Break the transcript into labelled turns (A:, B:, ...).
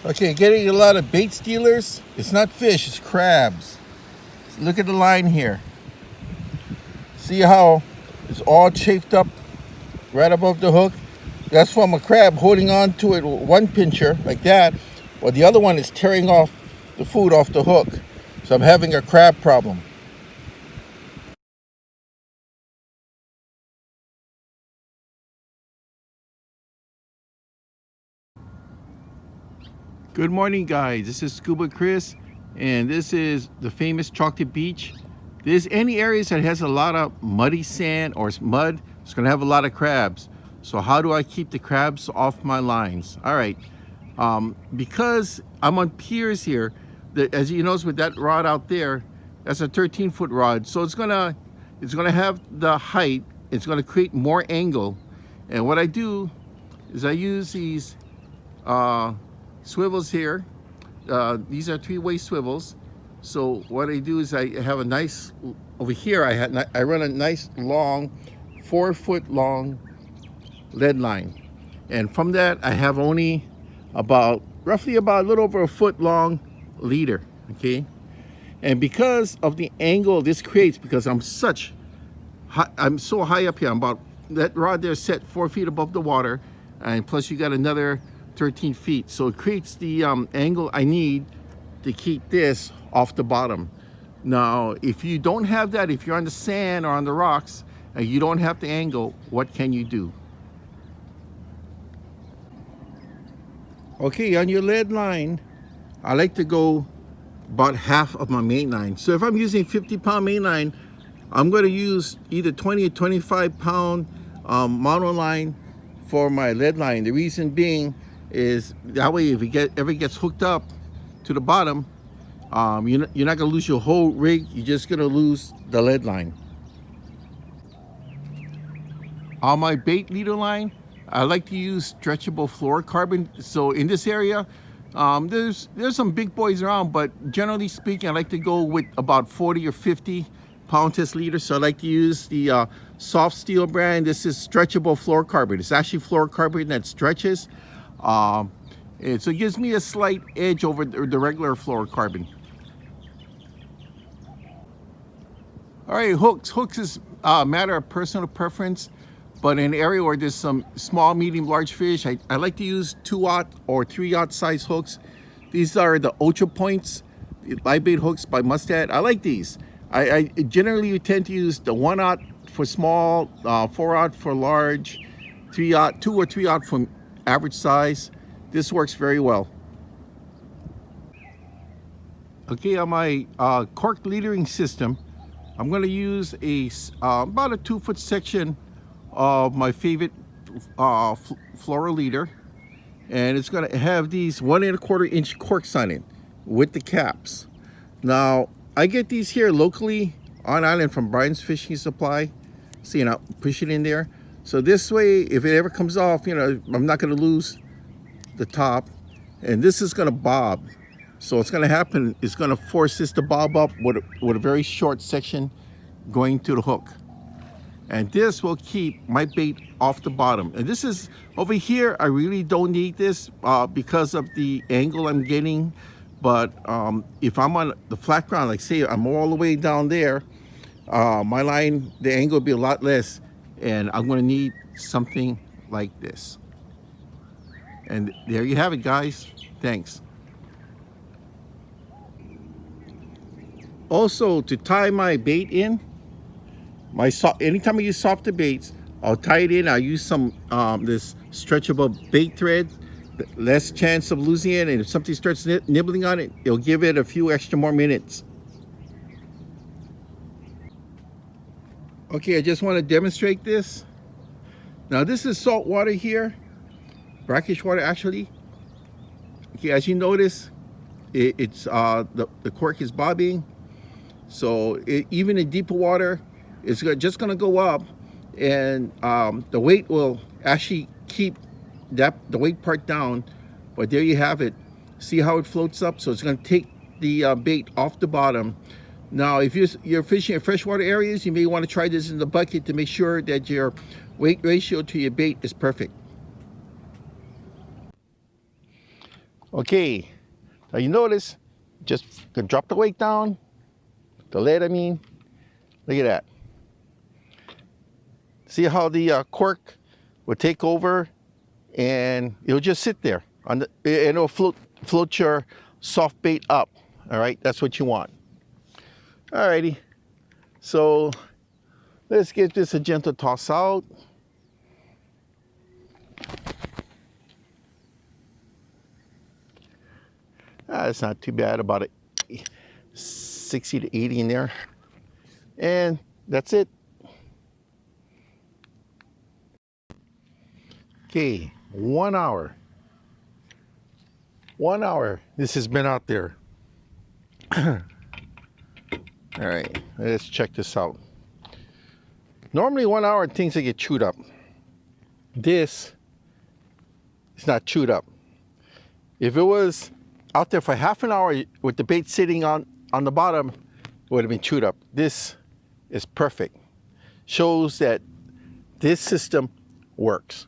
A: Okay, getting a lot of bait stealers. It's not fish, it's crabs. Look at the line here. See how it's all chafed up right above the hook? That's from a crab holding on to it with one pincher like that, while the other one is tearing off the food off the hook. So I'm having a crab problem. Good morning, guys. This is Scuba Chris, and this is the famous Chocolate Beach. There's any areas that has a lot of muddy sand or mud, it's gonna have a lot of crabs. So how do I keep the crabs off my lines? All right, because I'm on piers here, as you notice with that rod out there, that's a 13-foot rod. So it's gonna have the height, it's gonna create more angle. And what I do is I use these swivels here. These are three-way swivels. So what I do is I have a nice, over here I run a nice long 4-foot long lead line, and from that I have only roughly about a little over a foot long leader. Okay, and because of the angle this creates, because I'm so high up here, that rod there set 4 feet above the water, and plus you got another 13 feet, so it creates the angle I need to keep this off the bottom. Now if you don't have that, if you're on the sand or on the rocks and you don't have the angle, what can you do? Okay, on your lead line, I like to go about half of my main line. So if I'm using 50-pound main line, I'm going to use either 20 or 25-pound monoline for my lead line. The reason being is that way if it ever gets hooked up to the bottom, you're not going to lose your whole rig, you're just going to lose the lead line. On my bait leader line, I like to use stretchable fluorocarbon. So in this area, there's some big boys around, but generally speaking, I like to go with about 40 or 50 pound test leader. So I like to use the soft steel brand. This is stretchable fluorocarbon. It's actually fluorocarbon that stretches. And so it gives me a slight edge over the regular fluorocarbon. All right, hooks is a matter of personal preference, but in an area where there's some small, medium, large fish, I like to use 2-aught or 3-aught size hooks. These are the Ultra Points live bait hooks by Mustad. I like these. I generally tend to use the 1-aught for small, 4-aught for large, 2 or 3-aught for average size. This works very well. Okay, on my cork leadering system, I'm going to use about a 2-foot section of my favorite fluoro leader, and it's going to have these 1 1/4 inch corks on it with the caps. Now I get these here locally on island from Brian's Fishing Supply. So you know, push it in there, so this way if it ever comes off, you know, I'm not going to lose the top. And this is going to bob, so what's going to happen is going to force this to bob up with a very short section going to the hook, and this will keep my bait off the bottom. And this is over here, I really don't need this because of the angle I'm getting. But if I'm on the flat ground, like say I'm all the way down there, my line, the angle will be a lot less, and I'm going to need something like this. And there you have it, guys. Thanks. Also, to tie my bait in, anytime I use softer baits, I'll tie it in. I use some this stretchable bait thread, less chance of losing it, and if something starts nibbling on it, it'll give it a few extra more minutes. Okay, I just want to demonstrate this. Now this is salt water here, brackish water actually. Okay, as you notice, the cork is bobbing. So even in deeper water, it's just going to go up, and the weight will actually keep the weight part down. But there you have it. See how it floats up? So it's going to take the bait off the bottom. Now, if you're fishing in freshwater areas, you may want to try this in the bucket to make sure that your weight ratio to your bait is perfect. Okay, now you notice, just gonna drop the weight down, the lead I mean, look at that. See how the cork will take over and it'll just sit there, and it'll float your soft bait up, all right? That's what you want. All righty, so let's give this a gentle toss out. It's not too bad, about 60 to 80 in there. And that's it. Okay, 1 hour. 1 hour this has been out there. All right, let's check this out. Normally 1 hour things that get chewed up. This is not chewed up. If it was out there for half an hour with the bait sitting on the bottom, it would have been chewed up. This is perfect. Shows that this system works.